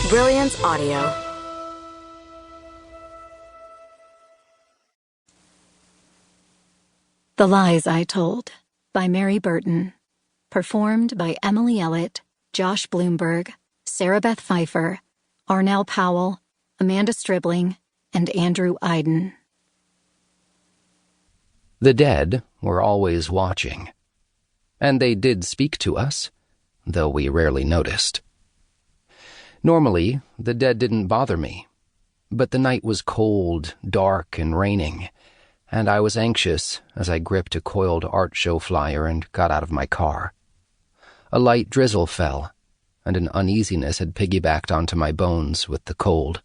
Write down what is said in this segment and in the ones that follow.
Brilliance Audio. The Lies I Told by Mary Burton. Performed by Emily Ellet, Josh Bloomberg, Sarah Beth Pfeifer, Arnell Powell, Amanda Stribling, and Andrew Eiden. The dead were always watching. And they did speak to us, though we rarely noticed. Normally, the dead didn't bother me, but the night was cold, dark, and raining, and I was anxious as I gripped a coiled art show flyer and got out of my car. A light drizzle fell, and an uneasiness had piggybacked onto my bones with the cold.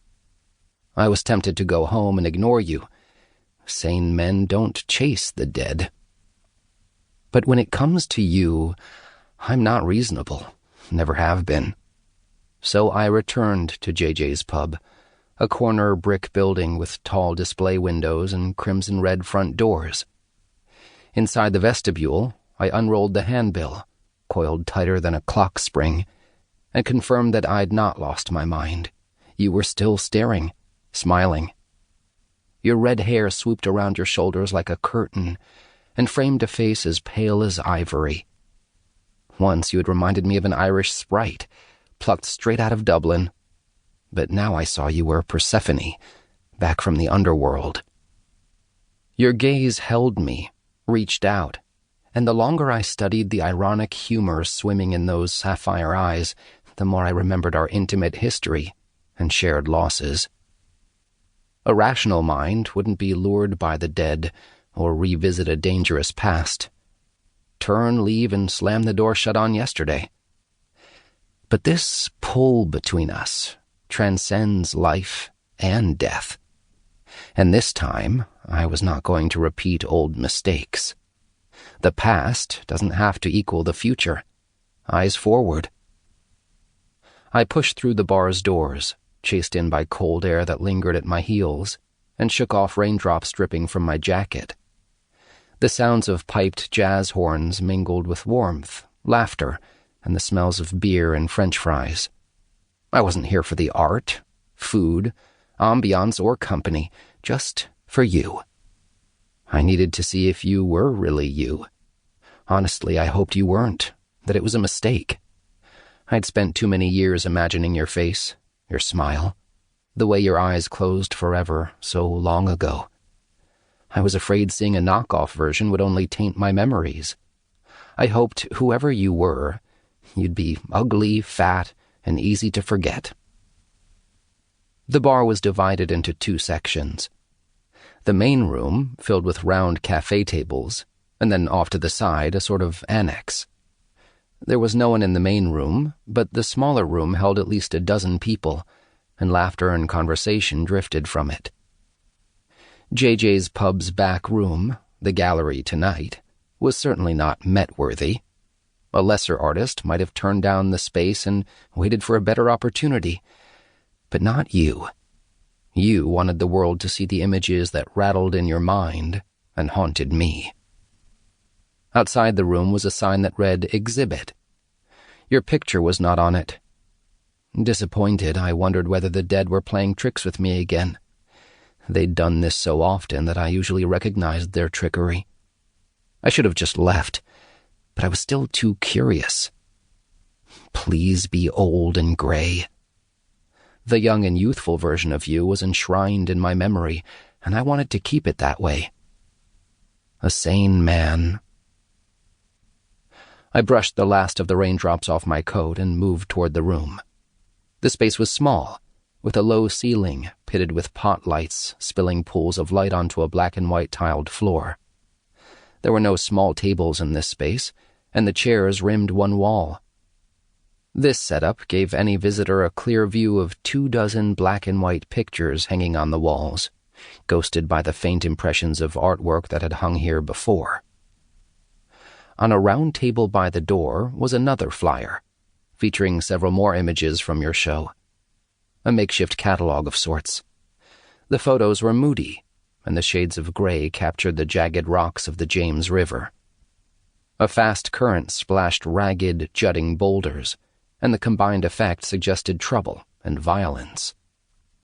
I was tempted to go home and ignore you. Sane men don't chase the dead. But when it comes to you, I'm not reasonable, never have been. So I returned to JJ's pub, a corner brick building with tall display windows and crimson-red front doors. Inside the vestibule, I unrolled the handbill, coiled tighter than a clock spring, and confirmed that I'd not lost my mind. You were still staring, smiling. Your red hair swooped around your shoulders like a curtain and framed a face as pale as ivory. Once you had reminded me of an Irish sprite, plucked straight out of Dublin. But now I saw you were Persephone, back from the underworld. Your gaze held me, reached out, and the longer I studied the ironic humor swimming in those sapphire eyes, the more I remembered our intimate history and shared losses. A rational mind wouldn't be lured by the dead or revisit a dangerous past. Turn, leave, and slam the door shut on yesterday. But this pull between us transcends life and death. And this time, I was not going to repeat old mistakes. The past doesn't have to equal the future. Eyes forward. I pushed through the bar's doors, chased in by cold air that lingered at my heels, and shook off raindrops dripping from my jacket. The sounds of piped jazz horns mingled with warmth, laughter, and the smells of beer and French fries. I wasn't here for the art, food, ambiance, or company, just for you. I needed to see if you were really you. Honestly, I hoped you weren't, that it was a mistake. I'd spent too many years imagining your face, your smile, the way your eyes closed forever so long ago. I was afraid seeing a knockoff version would only taint my memories. I hoped whoever you were, you'd be ugly, fat, and easy to forget. The bar was divided into two sections. The main room, filled with round cafe tables, and then off to the side, a sort of annex. There was no one in the main room, but the smaller room held at least a dozen people, and laughter and conversation drifted from it. JJ's pub's back room, the gallery tonight, was certainly not Met-worthy. A lesser artist might have turned down the space and waited for a better opportunity. But not you. You wanted the world to see the images that rattled in your mind and haunted me. Outside the room was a sign that read, "Exhibit." Your picture was not on it. Disappointed, I wondered whether the dead were playing tricks with me again. They'd done this so often that I usually recognized their trickery. I should have just left, but I was still too curious. Please be old and gray. The young and youthful version of you was enshrined in my memory, and I wanted to keep it that way. A sane man. I brushed the last of the raindrops off my coat and moved toward the room. The space was small, with a low ceiling pitted with pot lights spilling pools of light onto a black and white tiled floor. There were no small tables in this space, and the chairs rimmed one wall. This setup gave any visitor a clear view of 24 black and white pictures hanging on the walls, ghosted by the faint impressions of artwork that had hung here before. On a round table by the door was another flyer, featuring several more images from your show. A makeshift catalog of sorts. The photos were moody, and the shades of gray captured the jagged rocks of the James River. A fast current splashed ragged, jutting boulders, and the combined effect suggested trouble and violence.